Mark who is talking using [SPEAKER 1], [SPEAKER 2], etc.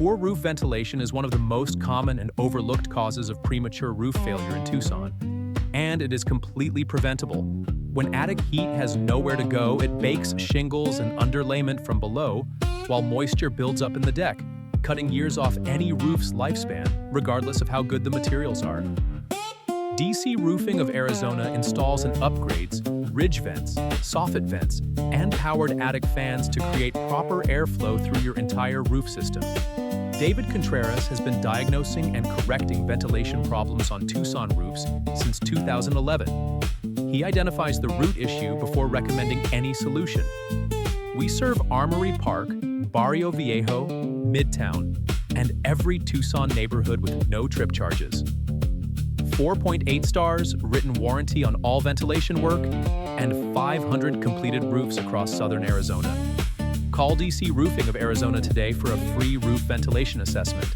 [SPEAKER 1] Poor roof ventilation is one of the most common and overlooked causes of premature roof failure in Tucson, and it is completely preventable. When attic heat has nowhere to go, it bakes shingles and underlayment from below, while moisture builds up in the deck, cutting years off any roof's lifespan, regardless of how good the materials are. DC Roofing of Arizona installs and upgrades ridge vents, soffit vents, and powered attic fans to create proper airflow through your entire roof system. David Contreras has been diagnosing and correcting ventilation problems on Tucson roofs since 2011. He identifies the root issue before recommending any solution. We serve Armory Park, Barrio Viejo, Midtown, and every Tucson neighborhood with no trip charges. 4.8 stars, written warranty on all ventilation work, and 500 completed roofs across southern Arizona. Call DC Roofing of Arizona today for a free roof ventilation assessment.